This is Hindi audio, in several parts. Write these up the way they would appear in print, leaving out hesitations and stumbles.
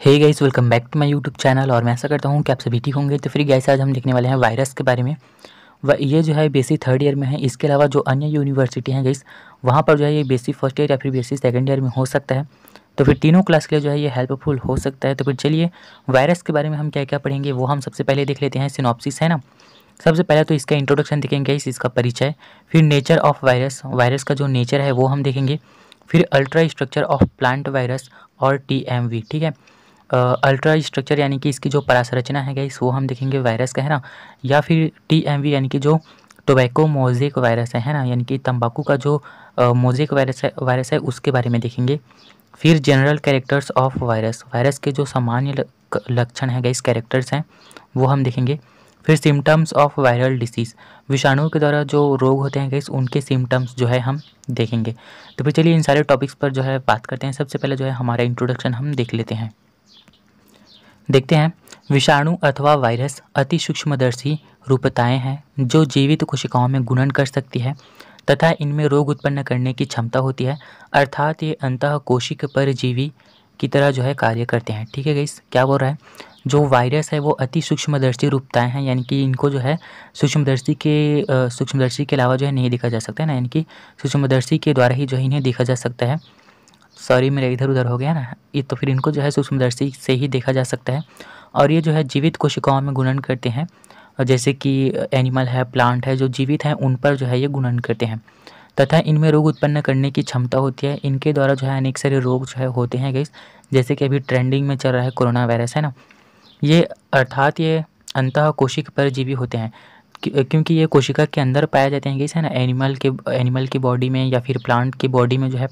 Hey guys, welcome back to my YouTube channel. और मैं ऐसा करता हूँ कि आप सभी ठीक होंगे। तो फिर गाइस आज हम देखने वाले हैं वायरस के बारे में। ये जो है बेसिक थर्ड ईयर में है। इसके अलावा जो अन्य यूनिवर्सिटी हैं गाइस, वहाँ पर जो है ये बेसिक फर्स्ट ईयर या फिर बेसिक सेकंड ईयर में हो सकता है। तो फिर तीनों क्लास के लिए जो है ये हेल्पफुल हो सकता है। तो फिर चलिए वायरस के बारे में हम क्या क्या पढ़ेंगे वो हम सबसे पहले देख लेते हैं। सिनॉप्सिस है ना। सबसे पहले तो इसका इंट्रोडक्शन देखेंगे गाइस, इसका परिचय। फिर नेचर ऑफ वायरस, वायरस का जो नेचर है वो हम देखेंगे। फिर ultra structure of plant virus और TMV, ठीक है। अल्ट्रा स्ट्रक्चर यानी कि इसकी जो परासंरचना है गाइस वो हम देखेंगे वायरस का, है ना। या फिर TMV यानी कि जो टोबैको मोज़ेक वायरस है ना, यानी कि तंबाकू का जो मोज़ेक वायरस है उसके बारे में देखेंगे। फिर general characters of virus, virus के जो सामान्य लक्षण है गाइस, कैरेक्टर्स हैं वो हम देखेंगे। फिर सिम्टम्स ऑफ वायरल डिसीज़, विषाणुओं के द्वारा जो रोग होते हैं गाइस उनके सिम्टम्स जो है हम देखेंगे। तो फिर चलिए इन सारे टॉपिक्स पर जो है बात करते हैं। सबसे पहले जो है हमारा इंट्रोडक्शन हम देख लेते हैं। देखते हैं, विषाणु अथवा वायरस अति सूक्ष्मदर्शी रूपताएं हैं जो जीवित कोशिकाओं में गुणन कर सकती है तथा इनमें रोग उत्पन्न करने की क्षमता होती है। अर्थात ये अंतः कोशिक परजीवी की तरह जो है कार्य करते हैं। ठीक है गाइस, क्या बोल रहा है, जो वायरस है वो अति सूक्ष्मदर्शी रूपताएं हैं, यानी कि इनको जो है सूक्ष्मदर्शी के अलावा जो है नहीं देखा जा सकता है ना, यानी कि सूक्ष्मदर्शी के द्वारा ही जो है इन्हें देखा जा सकता है। सॉरी, मेरा इधर उधर हो गया ना ये। तो फिर इनको जो है सूक्ष्मदर्शी से ही देखा जा सकता है। और ये जो है जीवित कोशिकाओं में गुणन करते हैं, जैसे कि एनिमल है, प्लांट है, जो जीवित हैं उन पर जो है ये गुणन करते हैं तथा इनमें रोग उत्पन्न करने की क्षमता होती है। इनके द्वारा जो है अनेक सारे रोग जो है होते हैं गाइस, जैसे कि अभी ट्रेंडिंग में चल रहा है कोरोना वायरस, है ना। ये अर्थात ये अंतः कोशिक परजीवी होते हैं क्योंकि ये कोशिका के अंदर पाए जाते हैं गाइस, है ना। एनिमल की बॉडी में या फिर प्लांट की बॉडी में जो है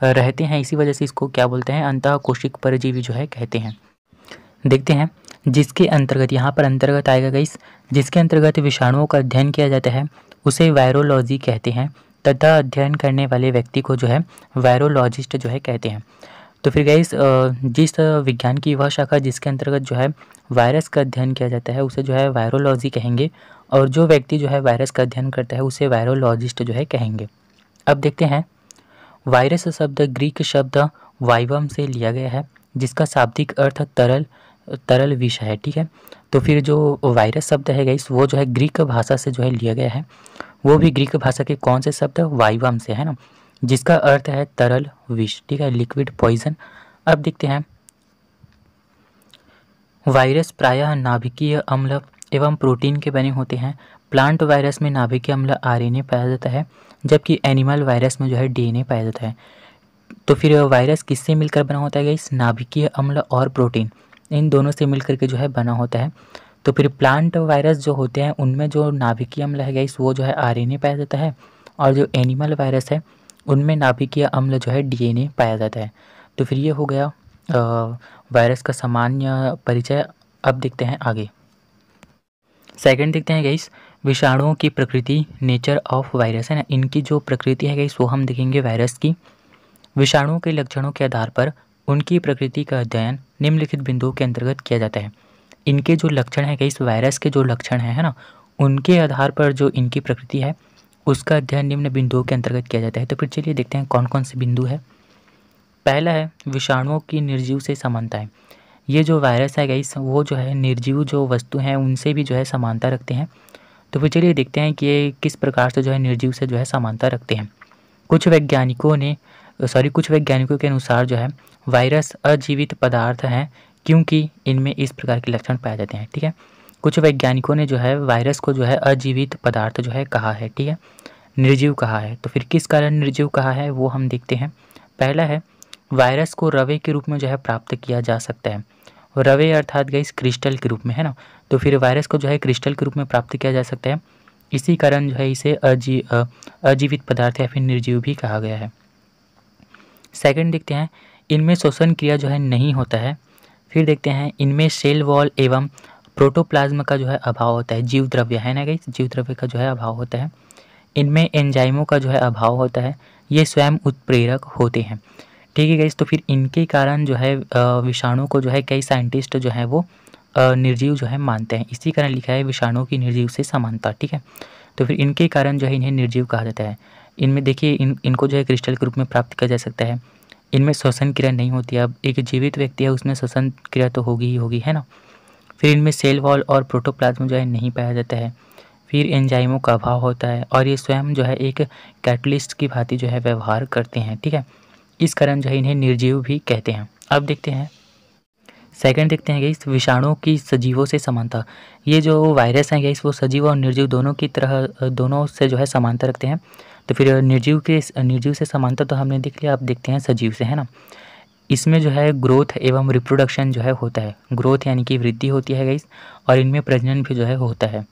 रहते हैं। इसी वजह से इसको क्या बोलते हैं, अंतः कोशिक परजीवी जो है कहते हैं। देखते हैं, जिसके अंतर्गत, यहाँ पर अंतर्गत आएगा गाइस, जिसके अंतर्गत विषाणुओं का अध्ययन किया जाता है उसे वायरोलॉजी कहते हैं तथा अध्ययन करने वाले व्यक्ति को जो है वायरोलॉजिस्ट जो है कहते हैं। तो फिर गाइस जिस विज्ञान की वह शाखा जिसके अंतर्गत जो है वायरस का अध्ययन किया जाता है उसे जो है वायरोलॉजी कहेंगे, और जो व्यक्ति जो है वायरस का अध्ययन करता है उसे वायरोलॉजिस्ट जो है कहेंगे। अब देखते हैं, वायरस शब्द ग्रीक शब्द वाइवम से लिया गया है जिसका शाब्दिक अर्थ तरल विष है। ठीक है, तो फिर जो वायरस शब्द है गाइस वो जो है ग्रीक भाषा से जो है लिया गया है। वो भी ग्रीक भाषा के कौन से शब्द, वाइवम से, है ना, जिसका अर्थ है तरल विष। ठीक है, लिक्विड पॉइजन। अब देखते हैं, वायरस प्रायः नाभिकीय अम्ल एवं प्रोटीन के बने होते हैं। प्लांट वायरस में नाभिकीय अम्ल RNA पाया जाता है, जबकि एनिमल वायरस में जो है DNA पाया जाता है। तो फिर वायरस किससे मिलकर बना होता है गाइस, नाभिकीय अम्ल और प्रोटीन, इन दोनों से मिलकर के जो है बना होता है। तो फिर प्लांट वायरस जो होते हैं उनमें जो नाभिकीय अम्ल है गाइस वो जो है RNA पाया जाता है, और जो एनिमल वायरस है उनमें नाभिकीय अम्ल जो है DNA पाया जाता है। तो फिर ये हो गया वायरस का सामान्य परिचय। अब देखते हैं आगे, सेकंड देखते हैं गाइस, विषाणुओं की प्रकृति, नेचर ऑफ वायरस, है ना। इनकी जो प्रकृति है गाइस वो हम देखेंगे वायरस की। विषाणुओं के लक्षणों के आधार पर उनकी प्रकृति का अध्ययन निम्नलिखित बिंदुओं के अंतर्गत किया जाता है। इनके जो लक्षण है गाइस, वायरस के जो लक्षण है ना, उनके आधार पर जो इनकी प्रकृति है उसका अध्ययन निम्न बिंदुओं के अंतर्गत किया जाता है। तो फिर चलिए देखते हैं कौन कौन से बिंदु है। पहला है विषाणुओं की निर्जीव से समानताएं। ये जो वायरस है गाइस वो जो है निर्जीव जो वस्तु हैं उनसे भी जो है समानता रखते हैं। तो फिर चलिए देखते हैं कि ये किस प्रकार से जो है निर्जीव से जो है समानता रखते हैं। कुछ वैज्ञानिकों के अनुसार जो है वायरस अजीवित पदार्थ हैं क्योंकि इनमें इस प्रकार के लक्षण पाए जाते हैं। ठीक है, कुछ वैज्ञानिकों ने जो है वायरस को जो है अजीवित पदार्थ जो है कहा है। ठीक है, निर्जीव कहा है। तो फिर किस कारण निर्जीव कहा है वो हम देखते हैं। पहला है, वायरस को रवे के रूप में जो है प्राप्त किया जा सकता है। रवे अर्थात गाइस क्रिस्टल के रूप में, है ना। तो फिर वायरस को जो है क्रिस्टल के रूप में प्राप्त किया जा सकता है, इसी कारण जो है इसे अजीवित पदार्थ या फिर निर्जीव भी कहा गया है। सेकंड देखते हैं, इनमें श्वसन क्रिया जो है नहीं होता है। फिर देखते हैं, इनमें सेल वॉल एवं प्रोटोप्लाज्म का जो है अभाव होता है, जीव द्रव्य, है ना गाइस, जीव द्रव्य का जो है अभाव होता है। इनमें एंजाइमों का जो है अभाव होता है, ये स्वयं उत्प्रेरक होते हैं। ठीक है गाइस, तो फिर इनके कारण जो है विषाणु को जो है कई साइंटिस्ट जो है वो निर्जीव जो है मानते हैं। इसी कारण लिखा है विषाणु की निर्जीव से समानता। ठीक है, तो फिर इनके कारण जो है इन्हें निर्जीव कहा जाता है। इनमें देखिए इनको जो है क्रिस्टल के रूप में प्राप्त किया जा सकता है, इनमें श्वसन क्रिया नहीं होती है। अब एक जीवित व्यक्ति है उसमें श्वसन क्रिया तो होगी ही होगी, है ना। फिर इनमें सेल वॉल और प्रोटोप्लाज्म जो है नहीं पाया जाता है। फिर एंजाइमों का अभाव होता है और ये स्वयं जो है एक कैटलिस्ट की भांति जो है व्यवहार करते हैं, ठीक है। इस कारण जो है इन्हें निर्जीव भी कहते हैं। अब देखते हैं सेकंड, देखते हैं गाइस विषाणुओं की सजीवों से समानता। ये जो वायरस हैं गाइस वो सजीव और निर्जीव दोनों की तरह दोनों से जो है समानता रखते हैं। तो फिर निर्जीव से समानता तो हमने देख लिया, अब देखते हैं सजीव से, है ना। इसमें जो है ग्रोथ एवं रिप्रोडक्शन जो है होता है। ग्रोथ यानी कि वृद्धि होती है गाइस, और इनमें प्रजनन भी जो है होता है।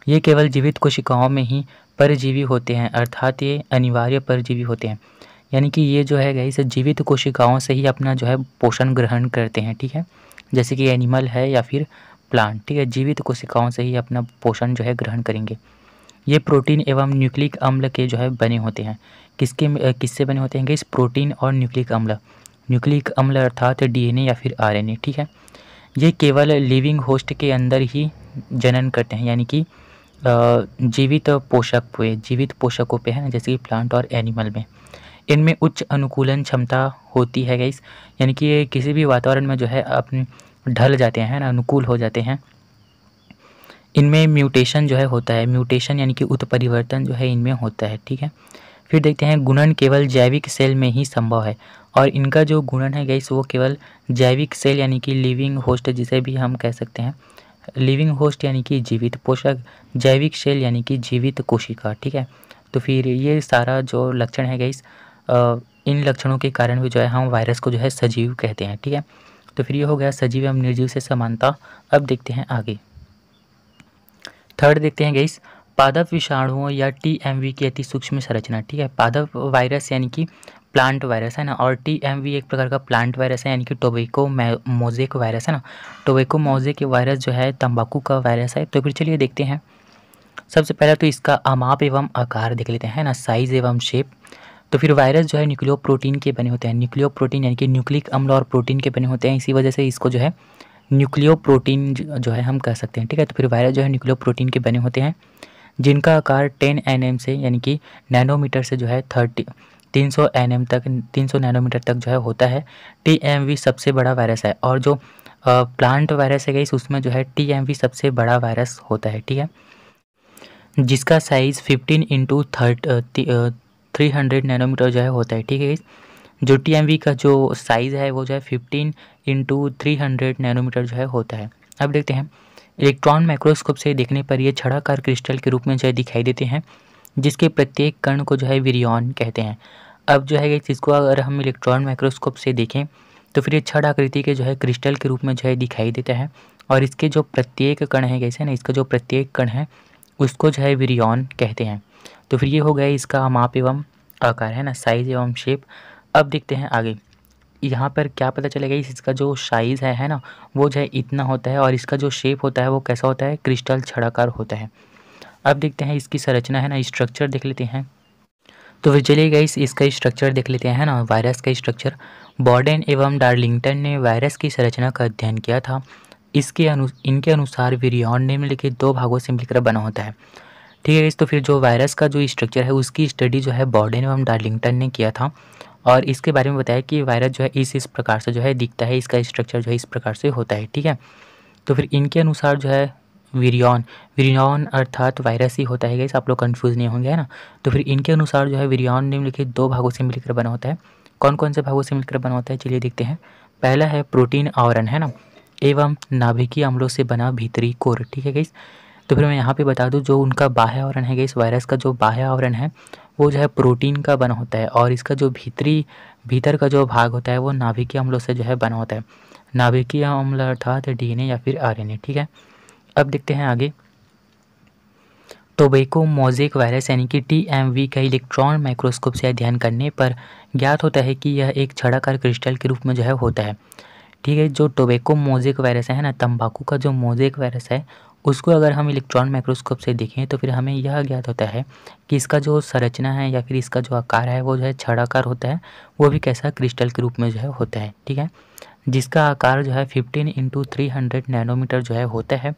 ये केवल जीवित कोशिकाओं में ही परजीवी होते हैं, अर्थात ये अनिवार्य परजीवी होते हैं। यानी कि ये जो है गाइस जीवित कोशिकाओं से ही अपना जो है पोषण ग्रहण करते हैं, ठीक है। जैसे कि एनिमल है या फिर प्लांट, ठीक है, जीवित कोशिकाओं से ही अपना पोषण जो है ग्रहण करेंगे। ये प्रोटीन एवं न्यूक्लिक अम्ल के जो है बने होते हैं। किससे बने होते हैं गाइस? प्रोटीन और न्यूक्लिक अम्ल। न्यूक्लिक अम्ल अर्थात डीएनए या फिर आरएनए, ठीक है। ये केवल लिविंग होस्ट के अंदर ही जनन करते हैं, यानी कि जीवित पोषकों पे है ना, जैसे कि प्लांट और एनिमल में। इनमें उच्च अनुकूलन क्षमता होती है गाइस, यानी कि ये किसी भी वातावरण में जो है अपने ढल जाते हैं ना, अनुकूल हो जाते हैं। इनमें म्यूटेशन जो है होता है, म्यूटेशन यानी कि उत्परिवर्तन जो है इनमें होता है, ठीक है। फिर देखते हैं गुणन केवल जैविक सेल में ही संभव है, और इनका जो गुणन है गाइस वो केवल जैविक सेल यानी कि लिविंग होस्ट जिसे भी हम कह सकते हैं। लिविंग होस्ट यानी कि जीवित पोषक, जैविक सेल यानी कि जीवित कोशिका, ठीक है। तो फिर ये सारा जो लक्षण है गाइस, इन लक्षणों के कारण भी जो है हम वायरस को जो है सजीव कहते हैं, ठीक है। तो फिर ये हो गया सजीव एवं निर्जीव से समानता। अब देखते हैं आगे थर्ड, देखते हैं गाइस पादप विषाणुओं या टीएमवी की अति सूक्ष्म संरचना, ठीक है। पादप वायरस यानी कि प्लांट वायरस है ना, और टीएमवी एक प्रकार का प्लांट वायरस है यानी कि टोबैको मोज़ेक वायरस है ना। टोबैको मोज़ेक वायरस जो है तंबाकू का वायरस है। तो फिर चलिए देखते हैं। सबसे पहले तो इसका अमाप एवं आकार देख लेते हैं ना, साइज एवं शेप। तो फिर वायरस जो है न्यूक्लियो प्रोटीन के बने होते हैं। न्यूक्लियो प्रोटीन यानी कि न्यूक्लिक अम्ल और प्रोटीन के बने होते हैं, इसी वजह से इसको जो है न्यूक्लियो प्रोटीन जो है हम कह सकते हैं, ठीक है। तो फिर वायरस जो है न्यूक्लियो प्रोटीन के बने होते हैं, जिनका आकार 10 nm से यानी कि नैनोमीटर से जो है 300 nm तक 300 नैनोमीटर तक जो है होता है। टीएमवी सबसे बड़ा वायरस है, और जो प्लांट वायरस है गाइस उसमें जो है टीएमवी सबसे बड़ा वायरस होता है, ठीक है, जिसका साइज़ 15 इंटू 300 नैनोमीटर जो है होता है, ठीक है। जो टीएमवी का जो साइज़ है वो जो है 15 इंटू 300 नैनोमीटर जो है होता है। अब देखते हैं इलेक्ट्रॉन माइक्रोस्कोप से देखने पर ये छड़ाकार क्रिस्टल के रूप में जो है दिखाई देते हैं, जिसके प्रत्येक कण को जो है विरियॉन कहते हैं। अब जो है इसको अगर हम इलेक्ट्रॉन माइक्रोस्कोप से देखें तो फिर ये छड़ आकृति के जो है क्रिस्टल के रूप में जो है दिखाई देता है, और इसके जो प्रत्येक कण है कैसे ना, इसका जो प्रत्येक कण है उसको जो है विरियॉन कहते हैं। तो फिर ये हो गया इसका माप एवं आकार, है ना, साइज एवं शेप। अब देखते हैं आगे, यहाँ पर क्या पता चलेगा, इसका जो साइज़ है ना, वो जो है इतना होता है, और इसका जो शेप होता है वो कैसा होता है, क्रिस्टल छड़ाकार होता है। अब देखते हैं इसकी संरचना है ना, स्ट्रक्चर देख लेते हैं। तो फिर चलिए गाइस इसका स्ट्रक्चर देख लेते हैं ना, वायरस का स्ट्रक्चर। बॉर्डेन एवं डार्लिंगटन ने वायरस की संरचना का अध्ययन किया था। इनके अनुसार विरियॉन निम्नलिखित 2 भागों से मिलकर बना होता है, ठीक है। तो फिर जो वायरस का जो स्ट्रक्चर है उसकी स्टडी जो है बॉर्डेन एवं डार्लिंगटन ने किया था, और इसके बारे में बताया कि वायरस जो है इस प्रकार से जो है दिखता है, इसका स्ट्रक्चर जो है इस प्रकार से होता है, ठीक है। तो फिर इनके अनुसार जो है विरियॉन अर्थात वायरस ही होता है गाइस, आप लोग कंफ्यूज नहीं होंगे, है ना। तो फिर इनके अनुसार जो है विरियॉन निम्नलिखित 2 भागों से मिलकर बना होता है। कौन कौन से भागों से मिलकर बना होता है, चलिए देखते हैं। पहला है प्रोटीन आवरण, है ना, एवं नाभिकीय अम्लों से बना भीतरी कोर, ठीक है गाइस। तो फिर मैं यहाँ पे बता दूँ जो उनका बाह्य आवरण है गाइस, वायरस का जो बाह्य आवरण है वो जो है प्रोटीन का बना होता है, और इसका जो भीतर का जो भाग होता है वो नाभिकीय अम्लों से जो है बना होता है। नाभिकीय अम्ल अर्थात डीएनए या फिर आरएनए, ठीक है। अब देखते हैं आगे, टोबैको मोज़ेक वायरस यानी कि टीएमवी का इलेक्ट्रॉन माइक्रोस्कोप से अध्ययन करने पर ज्ञात होता है कि यह एक छड़ाकार क्रिस्टल के रूप में जो है होता है, ठीक है। जो टोबैको मोज़ेक वायरस है ना, तंबाकू का जो मोज़ेक वायरस है उसको अगर हम इलेक्ट्रॉन माइक्रोस्कोप से देखें तो फिर हमें यह ज्ञात होता है कि इसका जो संरचना है या फिर इसका जो आकार है वो जो है छड़ाकार होता है, वो भी कैसा, क्रिस्टल के रूप में जो है होता है, ठीक है, जिसका आकार जो है 15 इंटू 300 नैनोमीटर जो है होता है।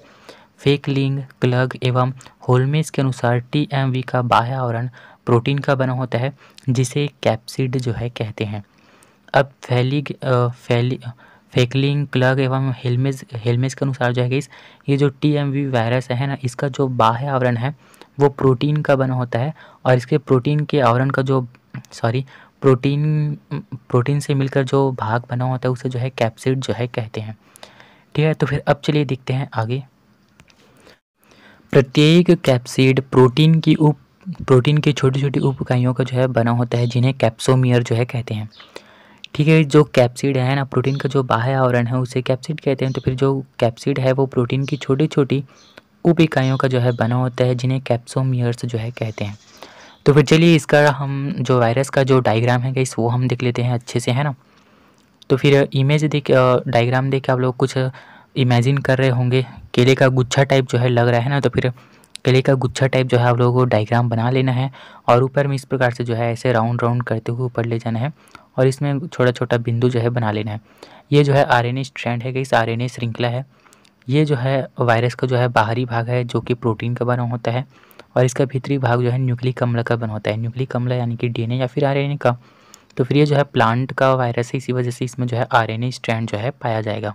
फेकलिंग, क्लग एवं होल्मेस के अनुसार टीएमवी का बाह्य आवरण प्रोटीन का बना होता है, जिसे कैप्सिड जो है कहते हैं। अब फेकलिंग क्लग एवं हेल्मेज के अनुसार जो है गाइस, ये जो TMV वायरस है ना, इसका जो बाह्य आवरण है वो प्रोटीन का बना होता है, और इसके प्रोटीन के आवरण का जो प्रोटीन से मिलकर जो भाग बना होता है उसे जो है कैप्सिड जो है कहते हैं। ठीक है, तो फिर अब चलिए देखते हैं आगे। प्रत्येक कैप्सिड प्रोटीन की छोटी छोटी उप इकाइयों का जो है बना होता है, जिन्हें कैप्सोमियर जो है कहते हैं। ठीक है, जो कैप्सिड है ना, प्रोटीन का जो बाह्य आवरण है उसे कैप्सिड कहते हैं। तो फिर जो कैप्सिड है वो प्रोटीन की छोटी छोटी उप इकाइयों का जो है बना होता है, जिन्हें कैप्सोमियर्स जो है कहते हैं। तो फिर चलिए इसका हम जो वायरस का जो डायग्राम है गाइस वो हम देख लेते हैं अच्छे से, है ना। तो फिर इमेज डायग्राम देख के आप लोग कुछ इमेजिन कर रहे होंगे, केले का गुच्छा टाइप जो है लग रहा है ना। तो फिर केले का गुच्छा टाइप जो है आप लोगों को डायग्राम बना लेना है, और ऊपर में इस प्रकार से जो है ऐसे राउंड राउंड करते हुए ऊपर ले जाना है, और इसमें छोटा छोटा बिंदु जो है बना लेना है। ये जो है RNA स्ट्रैंड है गाइस, RNA श्रृंखला है। ये जो है वायरस का जो है बाहरी भाग है जो कि प्रोटीन का बना होता है, और इसका भीतरी भाग जो है न्यूक्लिक अम्ल का बना होता है। न्यूक्लिक अम्ल यानी कि DNA या फिर RNA का। तो फिर ये जो है प्लांट का वायरस है, इसी वजह से इसमें जो है RNA स्ट्रैंड जो है पाया जाएगा।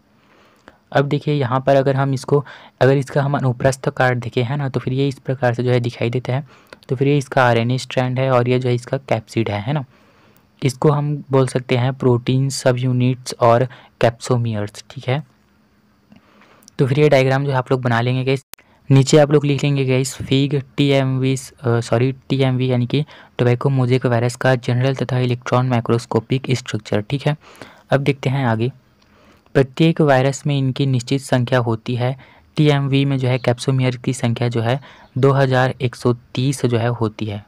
अब देखिए यहाँ पर अगर इसका हम अनुप्रस्थ काट देखें, है ना, तो फिर ये इस प्रकार से जो है दिखाई देता है। तो फिर ये इसका RNA स्ट्रैंड है, और ये जो है इसका कैप्सिड है ना। इसको हम बोल सकते हैं प्रोटीन सब यूनिट्स और कैप्सोमियर्स। ठीक है, तो फिर ये डायग्राम जो है आप लोग बना लेंगे गाइस। नीचे आप लोग लिख लेंगे गाइस फिग TMV यानी कि टोबैको मोज़ेक वायरस का जनरल तथा इलेक्ट्रॉन माइक्रोस्कोपिक स्ट्रक्चर। ठीक है, अब देखते हैं आगे। प्रत्येक वायरस में इनकी निश्चित संख्या होती है। TMV में जो है कैप्सोमियर की संख्या जो है 2130 जो है होती है।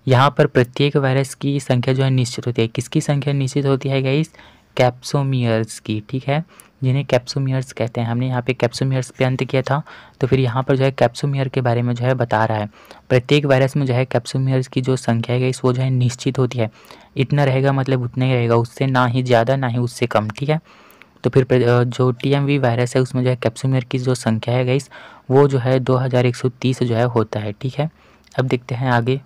यहाँ पर प्रत्येक वायरस की संख्या जो है निश्चित होती है। किसकी संख्या निश्चित होती है गाइस? कैप्सोमियर्स की। ठीक है, जिन्हें कैप्सोमियर्स कहते हैं। हमने यहाँ पे कैप्सोमियर्स पे अंत किया था, तो फिर यहाँ पर जो है कैप्सोमियर के बारे में जो है बता रहा है। प्रत्येक वायरस में जो है कैप्सोमियर्स की जो संख्या है गाइस वो जो है निश्चित होती है। इतना रहेगा मतलब उतना ही रहेगा, उससे ना ही ज़्यादा ना ही उससे कम। ठीक है, तो फिर जो TMV वायरस है उसमें जो है कैप्सोमियर की जो संख्या है गाइस वो जो है 2130 जो है होता है। ठीक है, अब देखते हैं आगे।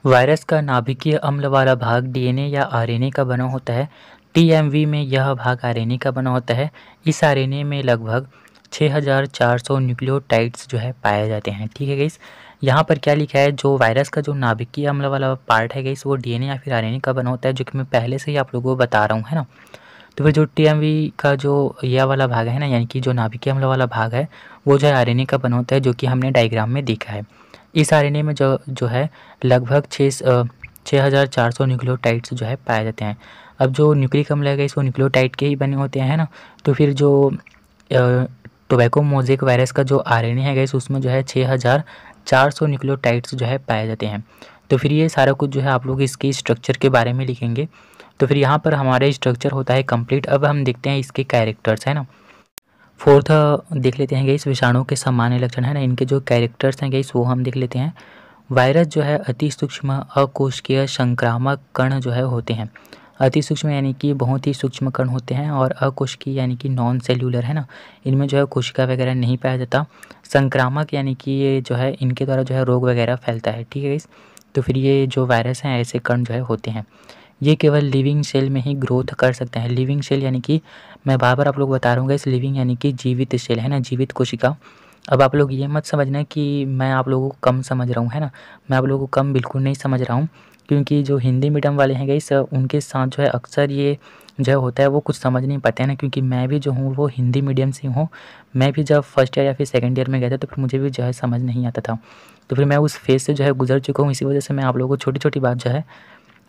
वायरस का नाभिकीय अम्ल वाला भाग DNA या RNA का बना होता है। TMV में यह भाग RNA का बना होता है। इस RNA में लगभग 6400 न्यूक्लियोटाइड्स जो है पाए जाते हैं। ठीक है गाइस, यहाँ पर क्या लिखा है, जो वायरस का जो नाभिकीय अम्ल वाला पार्ट है गाइस वो DNA या फिर RNA का बना होता है, जो कि मैं पहले से ही आप लोगों को बता रहा हूँ, है ना। तो फिर जो TMV का जो यह वाला भाग है ना, यानी कि जो नाभिकीय अम्ल वाला भाग है वो जो है RNA का बना होता है, जो कि हमने डायग्राम में देखा है। इस RNA में जो है लगभग 6400 न्यूक्लियोटाइड्स जो है पाए जाते हैं। अब जो न्यूक्लिक अम्ल है वो न्यूक्लियोटाइड के ही बने होते हैं, है ना। तो फिर जो टोबैको मोज़ेक वायरस का जो RNA है गाइस उसमें जो है 6400 न्यूक्लियोटाइड्स जो है पाए जाते हैं। तो फिर ये सारा कुछ जो है आप लोग इसके स्ट्रक्चर के बारे में लिखेंगे। तो फिर यहाँ पर हमारा स्ट्रक्चर होता है कंप्लीट। अब हम देखते हैं इसके कैरेक्टर्स, है ना। फोर्थ देख लेते हैं गाइस विषाणु के सामान्य लक्षण, है ना। इनके जो कैरेक्टर्स हैं गाइस वो हम देख लेते हैं। वायरस जो है अति सूक्ष्म अकोशिकीय संक्रामक कण जो है होते हैं। अति सूक्ष्म यानी कि बहुत ही सूक्ष्म कण होते हैं, और अकोशिकीय यानी कि नॉन सेल्यूलर, है ना। इनमें जो है कोशिका वगैरह नहीं पाया जाता। संक्रामक यानी कि ये जो है इनके द्वारा जो है रोग वगैरह फैलता है। ठीक है गाइस, तो फिर ये जो वायरस हैं ऐसे कण जो है होते हैं। ये केवल लिविंग सेल में ही ग्रोथ कर सकते हैं। लिविंग सेल यानी कि मैं बार बार आप लोग बता रहा हूँ गाइस, लिविंग यानी कि जीवित सेल, है ना, जीवित कोशिका। अब आप लोग ये मत समझना कि मैं आप लोगों को कम समझ रहा हूँ, है ना। मैं आप लोगों को कम बिल्कुल नहीं समझ रहा हूँ, क्योंकि जो हिंदी मीडियम वाले हैं गाइस उनके साथ जो है अक्सर ये जो होता है वो कुछ समझ नहीं पाते हैं ना, क्योंकि मैं भी जो हूँ वो हिंदी मीडियम से हूँ। मैं भी जब फर्स्ट ईयर या फिर सेकंड ईयर में गया था तो फिर मुझे भी जो है समझ नहीं आता था। तो फिर मैं उस फेज़ से जो है गुजर चुका हूँ, इसी वजह से मैं आप लोगों को छोटी छोटी बात जो है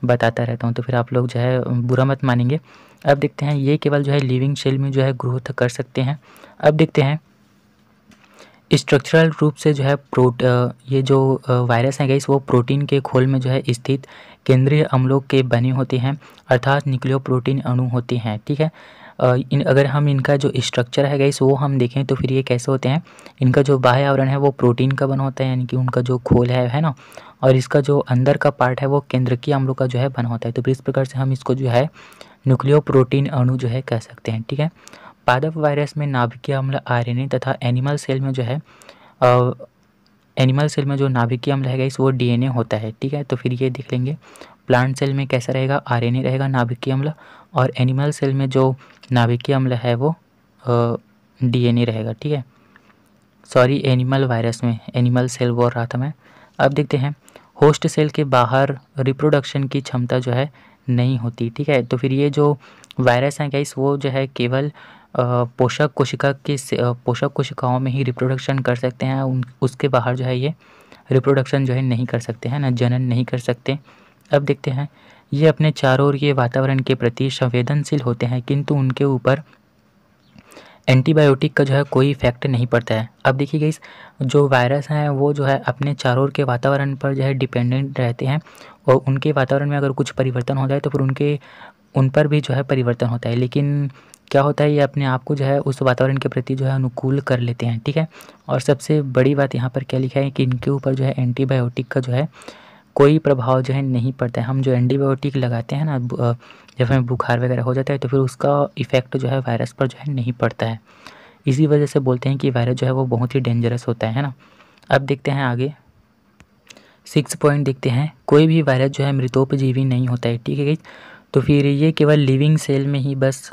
बताता रहता हूँ। तो फिर आप लोग जो है बुरा मत मानेंगे। अब देखते हैं, ये केवल जो है लिविंग सेल में जो है ग्रोथ कर सकते हैं। अब देखते हैं स्ट्रक्चरल रूप से जो है ये जो वायरस हैं गाइस वो प्रोटीन के खोल में जो है स्थित केंद्रीय अम्लों के बने होते हैं, अर्थात न्यूक्लियोप्रोटीन अणु होते हैं। ठीक है, अगर हम इनका जो स्ट्रक्चर है गाइस वो हम देखें तो फिर ये कैसे होते हैं। इनका जो बाह्य आवरण है वो प्रोटीन का बना होता है, यानी कि उनका जो खोल है ना, और इसका जो अंदर का पार्ट है वो केंद्रकीय अम्लों का जो है बना होता है। तो फिर इस प्रकार से हम इसको जो है न्यूक्लियोप्रोटीन अणु जो है कह सकते हैं। ठीक है, पादप वायरस में नाभिकीय अम्ल RNA तथा एनिमल सेल में जो नाभिकीय अम्ल है गाइस वो DNA होता है। ठीक है, तो फिर ये देख लेंगे। प्लांट सेल में कैसा रहेगा, आरएनए रहेगा नाभिकीय अम्ल, और एनिमल सेल में जो नाभिकीय अम्ल है वो डीएनए रहेगा। ठीक है, सॉरी एनिमल वायरस में एनिमल सेल बोल रहा था मैं। अब देखते हैं होस्ट सेल के बाहर रिप्रोडक्शन की क्षमता जो है नहीं होती। ठीक है, तो फिर ये जो वायरस हैं गाइस वो जो है केवल पोषक कोशिकाओं में ही रिप्रोडक्शन कर सकते हैं, उसके बाहर जो है ये रिप्रोडक्शन जो है नहीं कर सकते हैं ना, जनन नहीं कर सकते। अब देखते हैं ये अपने चारों ओर ये वातावरण के प्रति संवेदनशील होते हैं, किंतु उनके ऊपर एंटीबायोटिक का जो है कोई इफेक्ट नहीं पड़ता है। अब देखिए गाइस जो वायरस हैं वो जो है अपने चारों ओर के वातावरण पर जो है डिपेंडेंट रहते हैं, और उनके वातावरण में अगर कुछ परिवर्तन हो जाए तो फिर उन पर भी जो है परिवर्तन होता है। लेकिन क्या होता है, ये अपने आप को जो है उस वातावरण के प्रति जो है अनुकूल कर लेते हैं। ठीक है, और सबसे बड़ी बात यहाँ पर क्या लिखा है कि इनके ऊपर जो है एंटीबायोटिक का जो है कोई प्रभाव जो है नहीं पड़ता है। हम जो एंटीबायोटिक लगाते हैं ना जब हमें बुखार वगैरह हो जाता है तो फिर उसका इफ़ेक्ट जो है वायरस पर जो है नहीं पड़ता है। इसी वजह से बोलते हैं कि वायरस जो है वो बहुत ही डेंजरस होता है ना। अब देखते हैं आगे 6 पॉइंट देखते हैं, कोई भी वायरस जो है मृतोपजीवी नहीं होता है। ठीक है गाइस, तो फिर ये केवल लिविंग सेल में ही बस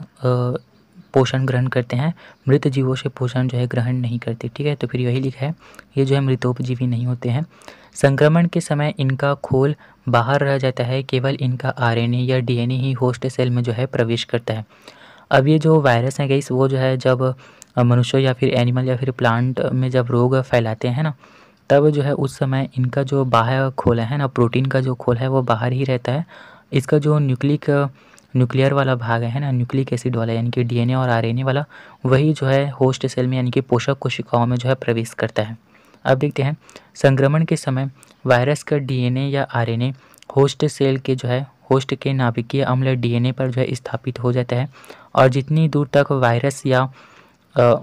पोषण ग्रहण करते हैं, मृत जीवों से पोषण जो है ग्रहण नहीं करते। ठीक है, तो फिर यही लिखा है ये जो है मृतोपजीवी नहीं होते हैं। संक्रमण के समय इनका खोल बाहर रह जाता है, केवल इनका आरएनए या डीएनए ही होस्ट सेल में जो है प्रवेश करता है। अब ये जो वायरस हैं गाइस वो जो है जब मनुष्य या फिर एनिमल या फिर प्लांट में जब रोग फैलाते हैं ना, तब जो है उस समय इनका जो बाह्य खोल है ना, प्रोटीन का जो खोल है वो बाहर ही रहता है। इसका जो न्यूक्लियर वाला भाग है ना, न्यूक्लिक एसिड वाला यानी कि डीएनए और आरएनए वाला, वही जो है होस्ट सेल में यानी कि पोषक कोशिकाओं में जो है प्रवेश करता है। अब देखते हैं संक्रमण के समय वायरस का डीएनए या आरएनए होस्ट सेल के जो है होस्ट के नाभिकीय अम्ल डीएनए पर जो है स्थापित हो जाता है, और जितनी दूर तक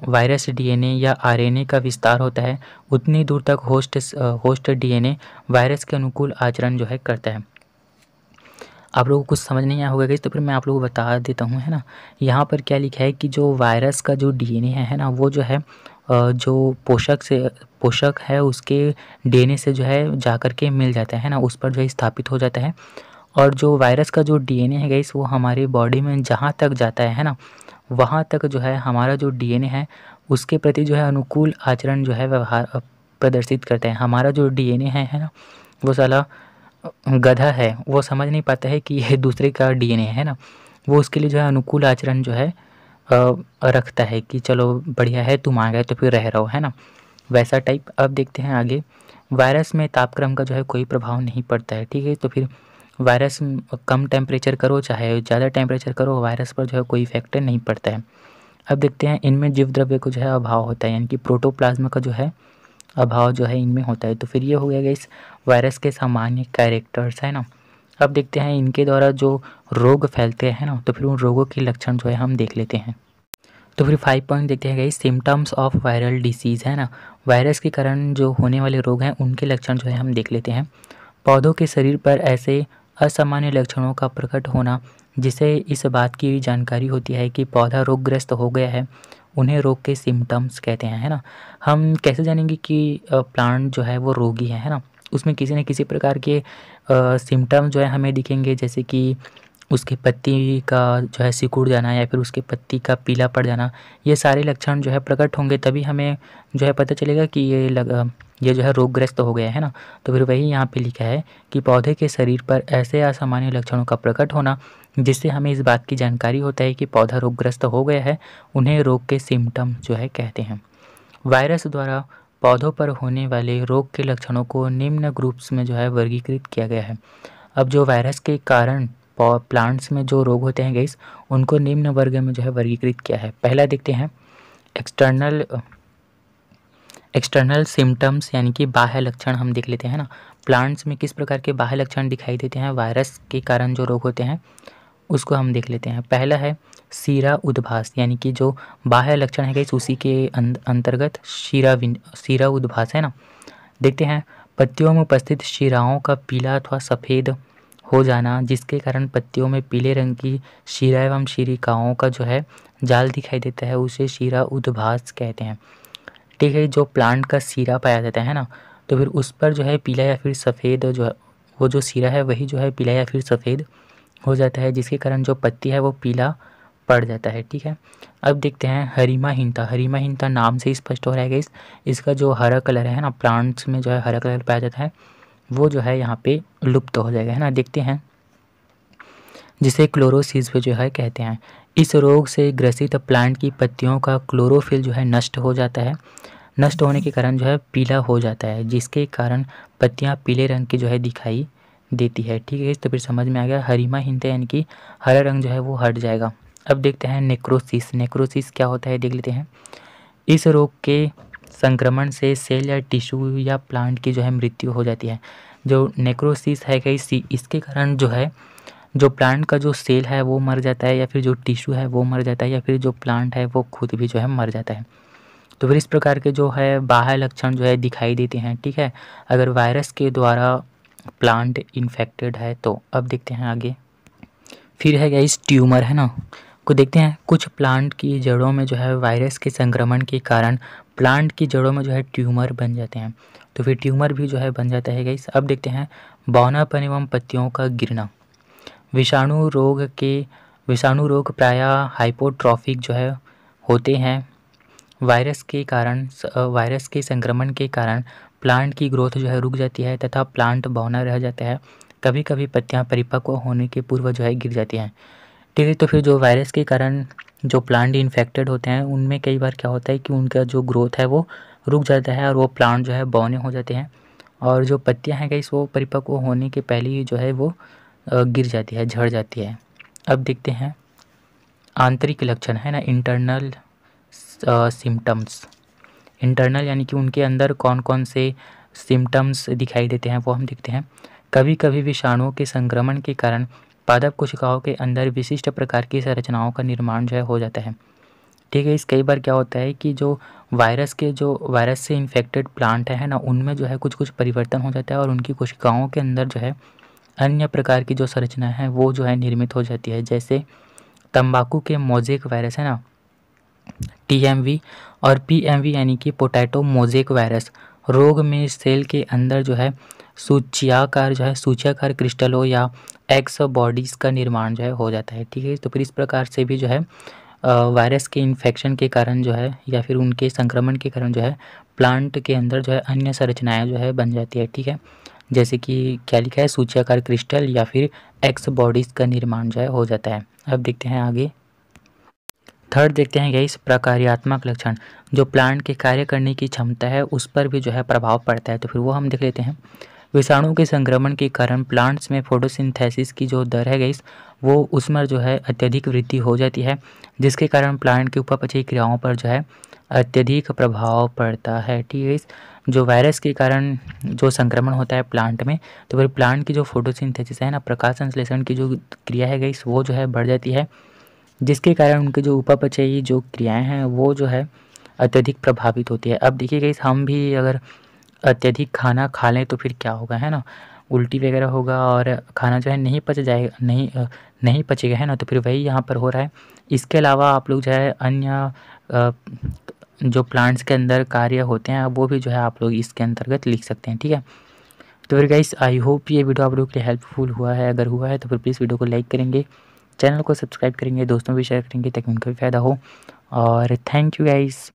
वायरस डीएनए या आरएनए का विस्तार होता है उतनी दूर तक होस्ट डीएनए वायरस के अनुकूल आचरण जो है करता है। आप लोगों को कुछ समझ नहीं आया होगा गाइस, तो फिर मैं आप लोगों को बता देता हूँ, है ना। यहाँ पर क्या लिखा है कि जो वायरस का जो डीएनए है ना, वो जो है जो पोषक है उसके डीएनए से जो है जा कर के मिल जाता है ना, उस पर जो है स्थापित हो जाता है। और जो वायरस का जो डीएनए है गाइस वो हमारी बॉडी में जहाँ तक जाता है ना, वहाँ तक जो है हमारा जो डीएनए है उसके प्रति जो है अनुकूल आचरण जो है व्यवहार प्रदर्शित करता है। हमारा जो डीएनए है ना, वो साला गधा है, वो समझ नहीं पाता है कि ये दूसरे का डीएनए है ना, वो उसके लिए जो है अनुकूल आचरण जो है रखता है कि चलो बढ़िया है तुम आ गए तो फिर रह रहो, है ना, वैसा टाइप। अब देखते हैं आगे, वायरस में तापक्रम का जो है कोई प्रभाव नहीं पड़ता है। ठीक है, तो फिर वायरस कम टेम्परेचर करो चाहे ज़्यादा टेम्परेचर करो, वायरस पर जो है कोई इफेक्ट नहीं पड़ता है। अब देखते हैं इनमें जीव द्रव्य को जो है अभाव होता है, यानी कि प्रोटोप्लाज्म का जो है अभाव जो है इनमें होता है। तो फिर ये हो गया इस वायरस के सामान्य कैरेक्टर्स, है ना। अब देखते हैं इनके द्वारा जो रोग फैलते हैं ना, तो फिर उन रोगों के लक्षण जो है हम देख लेते हैं। तो फिर 5 पॉइंट देखते हैं guys, symptoms of viral disease, है ना। वायरस के कारण जो होने वाले रोग हैं उनके लक्षण जो है हम देख लेते हैं। पौधों के शरीर पर ऐसे असामान्य लक्षणों का प्रकट होना जिसे इस बात की जानकारी होती है कि पौधा रोगग्रस्त हो गया है, उन्हें रोग के सिम्टम्स कहते हैं, है ना। हम कैसे जानेंगे कि प्लांट जो है वो रोगी है ना, उसमें किसी न किसी प्रकार के सिम्टम जो है हमें दिखेंगे, जैसे कि उसकी पत्ती का जो है सिकुड़ जाना या फिर उसके पत्ती का पीला पड़ जाना, ये सारे लक्षण जो है प्रकट होंगे, तभी हमें जो है पता चलेगा कि ये जो है रोगग्रस्त हो गया है ना। तो फिर वही यहाँ पे लिखा है कि पौधे के शरीर पर ऐसे असामान्य लक्षणों का प्रकट होना जिससे हमें इस बात की जानकारी होता है कि पौधा रोगग्रस्त हो गया है, उन्हें रोग के सिम्टम जो है कहते हैं। वायरस द्वारा पौधों पर होने वाले रोग के लक्षणों को निम्न ग्रुप्स में जो है वर्गीकृत किया गया है। अब जो वायरस के कारण प्लांट्स में जो रोग होते हैं गाइस, उनको निम्न वर्ग में जो है वर्गीकृत किया है। पहला देखते हैं एक्सटर्नल सिम्टम्स, यानी कि बाह्य लक्षण हम देख लेते हैं ना। प्लांट्स में किस प्रकार के बाह्य लक्षण दिखाई देते हैं वायरस के कारण जो रोग होते हैं, उसको हम देख लेते हैं। पहला है शीरा उद्भास, यानी कि जो बाह्य लक्षण है गाइस उसी के अंतर्गत शीरा उद्भास है ना। देखते हैं पत्तियों में उपस्थित शिराओं का पीला अथवा सफ़ेद हो जाना, जिसके कारण पत्तियों में पीले रंग की शीरा एवं शीरिकाओं का जो है जाल दिखाई देता है, उसे शीरा उद्भास कहते हैं। ठीक है, जो प्लांट का शीरा पाया जाता है ना, तो फिर उस पर जो है पीला या फिर सफ़ेद जो वो जो सिरा है वही जो है पीला या फिर सफ़ेद हो जाता है, जिसके कारण जो पत्ती है वो पीला पड़ जाता है। ठीक है, अब देखते हैं हरीमाहीनता। हरीमाहीनता नाम से ही स्पष्ट हो रहा है गाइस, इसका जो हरा कलर है ना, प्लांट्स में जो है हरा कलर पाया जाता है, वो जो है यहाँ पे लुप्त हो जाएगा, है ना। देखते हैं, जिसे क्लोरोसिस भी जो है कहते हैं। इस रोग से ग्रसित प्लांट की पत्तियों का क्लोरोफिल जो है नष्ट हो जाता है। नष्ट होने के कारण जो है पीला हो जाता है, जिसके कारण पत्तियां पीले रंग की जो है दिखाई देती है। ठीक है, तो फिर समझ में आ गया, हरीमाहीनता यानी कि हरा रंग जो है वो हट जाएगा। अब देखते हैं नेक्रोसिस। नेक्रोसिस क्या होता है देख लेते हैं। इस रोग के संक्रमण से सेल या टिश्यू या प्लांट की जो है मृत्यु हो जाती है। जो नेक्रोसिस है कि इसके कारण जो है जो प्लांट का जो सेल है वो मर जाता है, या फिर जो टिश्यू है वो मर जाता है, या फिर जो प्लांट है वो खुद भी जो है मर जाता है। तो फिर इस प्रकार के जो है बाह्य लक्षण जो है दिखाई देते हैं। ठीक है, अगर वायरस के द्वारा प्लांट इन्फेक्टेड है तो। अब देखते हैं आगे, फिर है गाइस ट्यूमर, है ना। को देखते हैं, कुछ प्लांट की जड़ों में जो है वायरस के संक्रमण के कारण प्लांट की जड़ों में जो है ट्यूमर बन जाते हैं। तो फिर ट्यूमर भी जो है बन जाता है गाइस। अब देखते हैं बौनापन एवं पत्तियों का गिरना। विषाणु रोग प्रायः हाइपोट्रॉफिक जो है होते हैं। वायरस के संक्रमण के कारण प्लांट की ग्रोथ जो है रुक जाती है तथा प्लांट बौना रह जाता है। कभी कभी पत्तियां परिपक्व होने के पूर्व जो है गिर जाती हैं। ठीक है, तो फिर जो वायरस के कारण जो प्लांट इन्फेक्टेड होते हैं उनमें कई बार क्या होता है कि उनका जो ग्रोथ है वो रुक जाता है और वो प्लांट जो है बौने हो जाते हैं, और जो पत्तियां हैं गाइस वो परिपक्व होने के पहले ही जो है वो गिर जाती है, झड़ जाती है। अब देखते हैं आंतरिक लक्षण, है ना, इंटरनल सिम्टम्स। इंटरनल यानी कि उनके अंदर कौन कौन से सिम्टम्स दिखाई देते हैं वो हम देखते हैं। कभी कभी विषाणुओं के संक्रमण के कारण पादप कोशिकाओं के अंदर विशिष्ट प्रकार की संरचनाओं का निर्माण जो है हो जाता है। ठीक है, इस कई बार क्या होता है कि जो वायरस से इन्फेक्टेड प्लांट है ना, उनमें जो है कुछ कुछ परिवर्तन हो जाता है और उनकी कोशिकाओं के अंदर जो है अन्य प्रकार की जो संरचना है वो जो है निर्मित हो जाती है। जैसे तंबाकू के मोज़ेक वायरस, है ना, टीएमवी, और पीएमवी यानी कि पोटैटो मोज़ेक वायरस रोग में सेल के अंदर जो है सूचियाकार क्रिस्टलों या एक्स बॉडीज़ का निर्माण जो है हो जाता है। ठीक है, तो फिर इस प्रकार से भी जो है वायरस के इन्फेक्शन के कारण जो है या फिर उनके संक्रमण के कारण जो है प्लांट के अंदर जो है अन्य संरचनाएं जो है बन जाती है। ठीक है, जैसे कि क्या लिखा है, सूचियाकार क्रिस्टल या फिर एक्स बॉडीज़ का निर्माण जो है हो जाता है। अब देखते हैं आगे, थर्ड देखते हैं गाइस प्रकार्यात्मक लक्षण। जो प्लांट के कार्य करने की क्षमता है उस पर भी जो है प्रभाव पड़ता है, तो फिर वो हम देख लेते हैं। विषाणु के संक्रमण के कारण प्लांट्स में फोटोसिंथेसिस की जो दर है गाइस वो उसमें जो है अत्यधिक वृद्धि हो जाती है, जिसके कारण प्लांट की उपापचयी क्रियाओं पर जो है अत्यधिक प्रभाव पड़ता है। ठीक है, जो वायरस के कारण जो संक्रमण होता है प्लांट में, तो फिर प्लांट की जो फोटोसिंथेसिस है ना, प्रकाश संश्लेषण की जो क्रिया है गाइस वो जो है बढ़ जाती है, जिसके कारण उनके जो उपापचयी जो क्रियाएं हैं वो जो है अत्यधिक प्रभावित होती है। अब देखिए गाइस, हम भी अगर अत्यधिक खाना खा लें तो फिर क्या होगा, है ना, उल्टी वगैरह होगा और खाना जो है नहीं पचेगा, है ना। तो फिर वही यहाँ पर हो रहा है। इसके अलावा आप लोग जो है अन्य जो प्लांट्स के अंदर कार्य होते हैं वो भी जो है आप लोग इसके अंतर्गत लिख सकते हैं। ठीक है, तो फिर गाइस आई होप ये वीडियो आप लोग के लिए हेल्पफुल हुआ है। अगर हुआ है तो फिर प्लीज़ वीडियो को लाइक करेंगे, चैनल को सब्सक्राइब करेंगे, दोस्तों भी शेयर करेंगे ताकि उनको भी फ़ायदा हो। और थैंक यू गाइस।